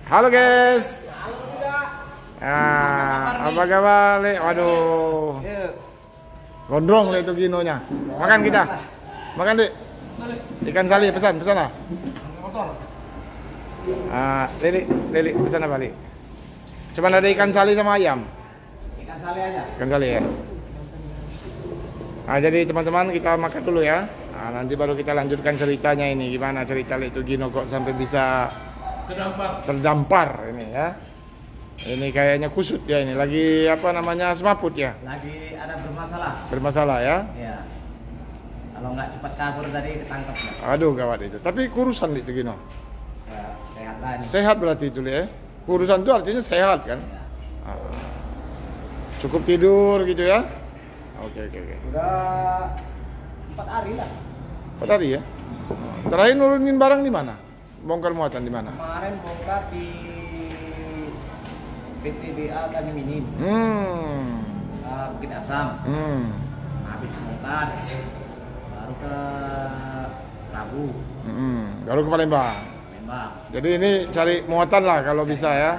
Halo guys. Nah, apa kabar, Le? Waduh. Gondrong Le itu Ginonya. Makan kita. Makan, Dik. Ikan sali pesan lah. Lili, pesan apa, Li? Cuman ada ikan sali sama ayam. Ikan sali aja. Ikan sali ya. Nah, jadi teman-teman kita makan dulu ya. Nah, nanti baru kita lanjutkan ceritanya ini. Gimana cerita itu Gino kok sampai bisa terdampar ini ya. Ini kayaknya kusut ya ini. Lagi apa namanya semaput ya? Lagi ada bermasalah. Bermasalah ya? Iya. Kalau nggak cepat kabur tadi ketangkep ya. Aduh gawat itu. Tapi kurusan itu Gino. Ya, sehat lah ini. Sehat berarti itu ya. Kurusan itu artinya sehat kan? Ya. Cukup tidur gitu ya? Oke. Udah 4 hari lah. 4 hari ya? Terakhir nurunin barang di mana? Bongkar muatan di mana? Kemarin bongkar di PTBA Tani Minim. Bukit Asam. Habis bongkar baru ke Rabu. Baru ke Palembang. Jadi ini cari muatan lah kalau bisa ya.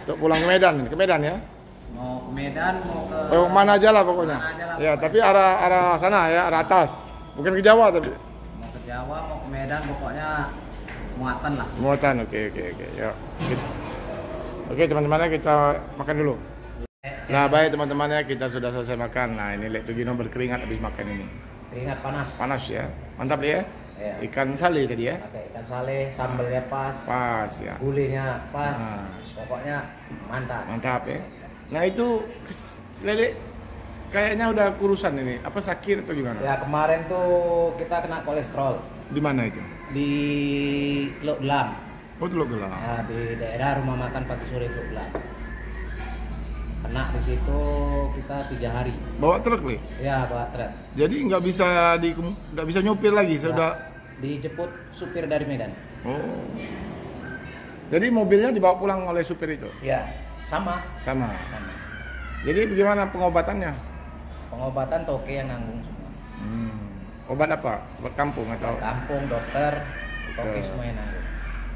Untuk pulang ke Medan ya. Mau ke Medan, mau ke Mana aja lah pokoknya. Ya, tapi arah sana ya, arah atas. Bukan ke Jawa tapi. Mau ke Jawa, mau ke Medan, pokoknya muatan lah. Muatan, oke. Yuk. Oke teman-teman, kita makan dulu. Nah baik teman-teman ya, kita sudah selesai makan. Nah ini Lek Gino berkeringat habis makan ini. Keringat panas. Panas ya, mantap ya. Iya. Ikan sali tadi ya. Pakai ikan sale, sambelnya pas. Pas ya. Gulenya pas. Nah. Pokoknya mantap. Mantap ya. Nah itu Lele kayaknya udah kurusan ini. Apa sakit atau gimana? Ya kemarin tuh kita kena kolesterol Di mana itu? di Teluk Gelam. Oh Teluk Gelam. Ya, di daerah rumah makan pagi sore Teluk Gelam. Kena di situ kita 3 hari. Bawa truk nih. Ya bawa truk. Jadi nggak bisa nyupir lagi. Sudah Dijemput supir dari Medan. Oh. Jadi mobilnya dibawa pulang oleh supir itu? Ya sama. Jadi bagaimana pengobatannya? Pengobatan toke yang nanggung semua. Obat apa? Obat kampung atau? Kampung, dokter, toke semua yang nanggung.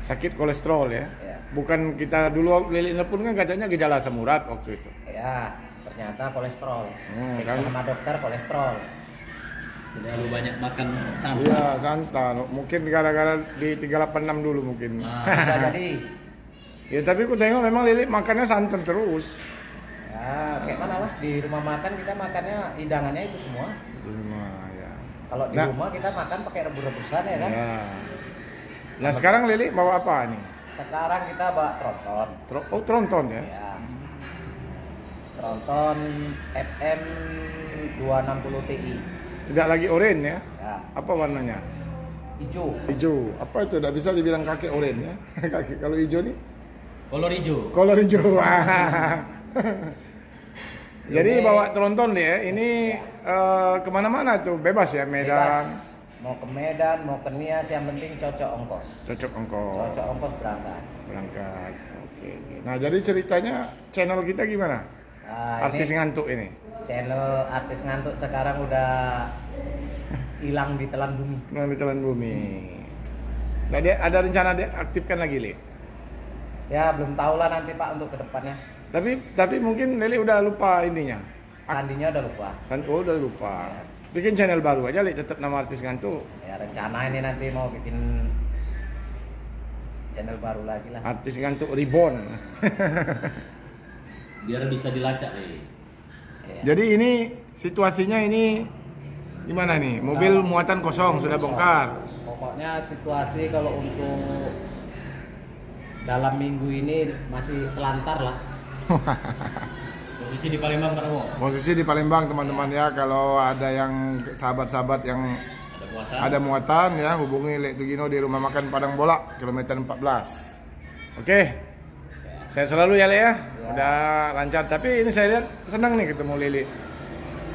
Sakit kolesterol ya? Ya. Bukan kita dulu Lili pun kan katanya gejala asam urat waktu itu. Ya, ternyata kolesterol. Periksa kan? sama dokter kolesterol. Terlalu banyak makan santan. Iya, santan. Mungkin gara-gara di 386 dulu mungkin. Bisa jadi. Ya tapi aku tengok memang Lili makannya santan terus. Ya, kayak mana lah. Di rumah makan kita makannya hidangannya itu semua. Itu semua ya. Kalau di rumah kita makan pakai rebus-rebusan ya kan. Ya. Nah sekarang Lili bawa apa nih? Sekarang kita bawa tronton. Tronton ya? Ya. Tronton FM 260 Ti. Tidak lagi oranye ya? Ya. Apa warnanya? Hijau. Hijau. Apa itu? Tidak bisa dibilang kakek oranye ya? Kakek kalau hijau nih? Kolor hijau. Kolor hijau. Jadi bawa tronton deh ya. Ini kemana-mana tuh bebas ya Medan. Bebas. Mau ke Medan, mau ke Nias, yang penting cocok ongkos. Cocok ongkos. Cocok ongkos Berangkat. Oke. Nah jadi ceritanya channel kita gimana? Nah, Artis ini ngantuk ini. channel artis ngantuk sekarang udah hilang di telan bumi. Nah di telan bumi. Nah dia ada rencana dia aktifkan lagi Li. Ya belum tahu lah nanti Pak untuk kedepannya. Tapi mungkin Lili udah lupa ininya. Sandinya udah lupa. Udah lupa. Bikin channel baru aja Li, tetap nama artis ngantuk. Ya rencana ini nanti mau bikin channel baru lagi lah. Artis ngantuk reborn. Biar bisa dilacak nih. Ya. Jadi ini situasinya ini gimana nih? Mobil muatan kosong sudah bongkar. Pokoknya situasi kalau untuk dalam minggu ini masih telantar lah. Posisi di Palembang Pak Ramo. Posisi di Palembang teman-teman ya. Kalau ada yang sahabat-sahabat yang ada muatan ya, hubungi Lek Gino di rumah makan Padang Bolak kilometer 14. Oke. Saya selalu ya Le ya. Udah lancar. Tapi ini saya lihat senang nih ketemu Lili.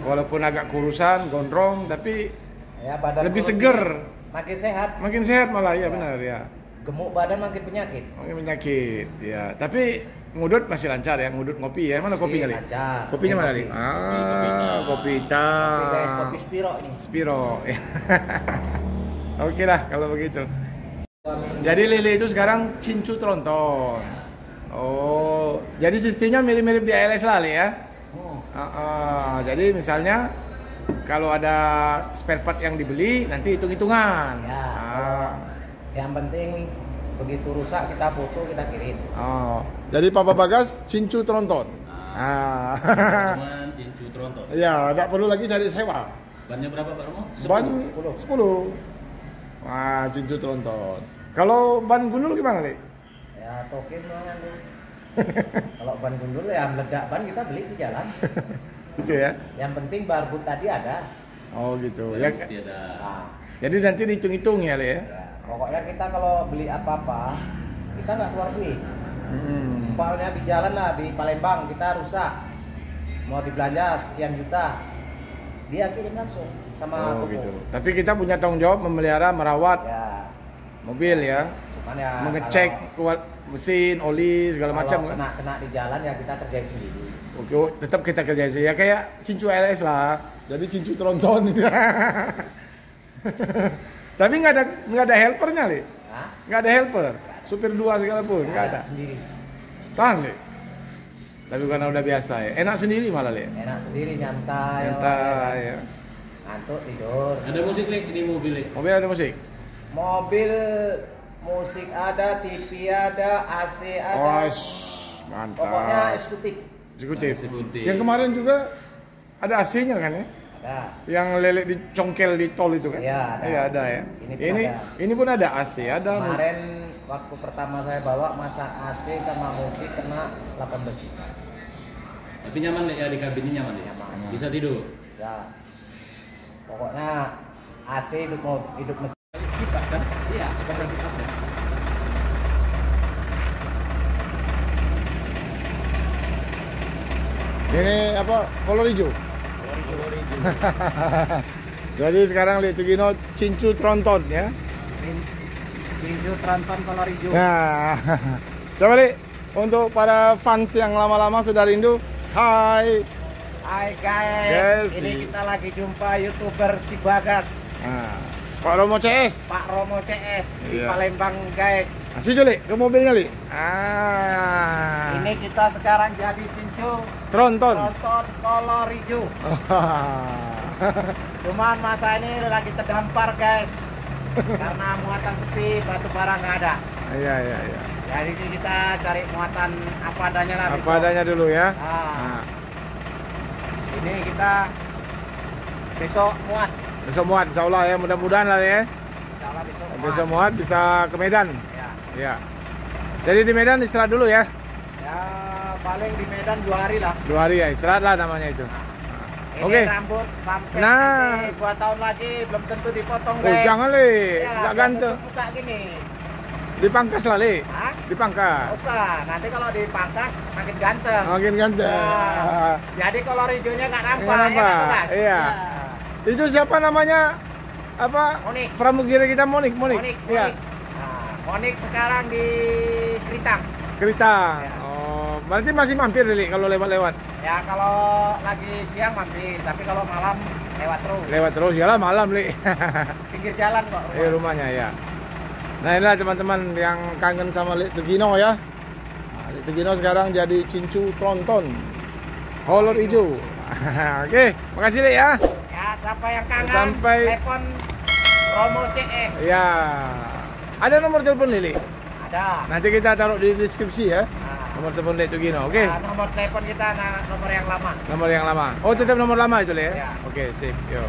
Walaupun agak kurusan, gondrong, tapi Ya badan lebih kurus seger. makin sehat. Makin sehat malah ya benar ya. Gemuk badan makin penyakit. Makin penyakit ya. Tapi ngudut masih lancar ya, ngudut ngopi ya. Mana kopinya Li? Lancar. Kopinya mana Li? Kopi hitam. Kopi guys, kopi Spiro ini. Spiro. Oke lah kalau begitu. Jadi Lili itu sekarang cincu tronton. Oh, jadi sistemnya mirip-mirip di ALS lah Le, ya. Jadi misalnya kalau ada spare part yang dibeli nanti hitung-hitungan. Ya. Yang penting begitu rusak kita foto kita kirim. Oh, jadi Papa Bagas cincu tronton. Cuman cincu tronton. Ya, tidak perlu lagi cari sewa. Bannya berapa Pak Romo? Ban 10. Wah, cincu tronton. Kalau ban gundul gimana Le? Ya token mana tuh. Kalau ban gundul ya meledak ban kita beli di jalan. Gitu ya. Yang penting barbut tadi ada. Oh gitu. Ya, Tiada. Nah, jadi nanti dihitung-hitung ya Le ya. ya. Pokoknya kita kalau beli apa-apa kita nggak keluar duit. Umpamanya di jalan lah di Palembang kita rusak, mau dibelanja sekian juta, dia kirim langsung sama Oh toko. gitu. Tapi kita punya tanggung jawab memelihara, merawat Ya, mobil ya, cuman ya mengecek mesin, oli segala macam kan. kena di jalan ya kita kerjain sendiri. Oke, tetap kita kerjain sih ya kayak cincu LS lah. Jadi cincu tronton itu. Tapi nggak ada helpernya Le. Hah? Nggak ada helper. Supir dua segala pun nggak ada. Sendiri. Tahan Le. Tapi karena udah biasa ya. Enak sendiri malah Le. Enak sendiri nyantai. Nyantai ya. Ngantuk tidur. Ada musik Le di mobil Le. Mobil ada musik. Mobil musik ada, TV ada, AC ada. Oh, mantap. Pokoknya eksekutif. Eksekutif. Eksekutif. Yang kemarin juga ada AC-nya kan ya? Ada. Yang lele dicongkel di tol itu kan? Iya, ada. Iya, ada ya. Ini pun Ini ada. ini pun ada AC, ada. Kemarin waktu pertama saya bawa masang AC sama musik kena 18 juta. Tapi nyaman Le ya, di kabinnya nyaman Le. Nyaman. Bisa tidur. Ya. Pokoknya AC hidup mesin. Kipas kan? Iya. Bukan masih AC. Ini apa? Kolor hijau. Jadi sekarang lihat Gino cincu tronton ya. Tinju tronton kolor hijau. Nah, coba Li untuk para fans yang lama-lama sudah rindu. Hai. Hai guys, Guys, ini kita lagi jumpa YouTuber si Bagas, Nah, Pak Romo CS. Pak Romo CS di Iya. Palembang guys. Kasih Jo Li ke mobilnya Li. Ini kita sekarang jadi cincu Tronton. tronton kolor hijau. Cuman masa ini lagi terdampar guys, karena muatan sepi, batu bara nggak ada. Iya iya iya. Jadi ini kita cari muatan apa adanya lah. Apa adanya dulu ya. Nah, ini kita besok muat. Besok muat insya Allah ya, mudah-mudahan lah ya. Insyaallah besok muat. Besok muat bisa ke Medan. Ya. Ya. Jadi di Medan istirahat dulu ya. Ya paling di Medan 2 hari lah. 2 hari ya, istirahat lah namanya itu. Ini Oke. rambut sampai Nah. nanti 2 tahun lagi belum tentu dipotong Oh, guys. jangan Li, Ya, nggak biar ganteng. tutup muka gini. Dipangkas lah Li. Hah? Dipangkas. Nggak usah, nanti kalau dipangkas makin ganteng. Makin ganteng. Nah, jadi kolor hijaunya nggak nampak. Nggak nampak, Ya, Mas? iya. Itu siapa namanya? Apa? Monik. Pramugiri kita Monik. Monik. Iya. Nah, Monik sekarang di Kritang. Kerita. Ya. Oh, berarti masih mampir Li kalau lewat-lewat. Ya kalau lagi siang mampir, tapi kalau malam lewat terus. Lewat terus ya lah malam Li. Pinggir jalan kok. Rumahnya ya. Nah inilah teman-teman yang kangen sama Li Tugino ya. Nah, Li Tugino sekarang jadi cincu tronton kolor hijau. Oke, makasih Li ya. Ya, siapa yang kangen? Sampai- Telepon Romo CS. Ya. Ada nomor telepon Lili. Ada. Nanti kita taruh di deskripsi ya. Nah, Nomor telepon Li Tugino. Oke. nah, nomor telepon kita nomor yang lama. Nomor yang lama. Oh, tetap nomor lama itu Li ya. Ya. Oke, sip. Yo.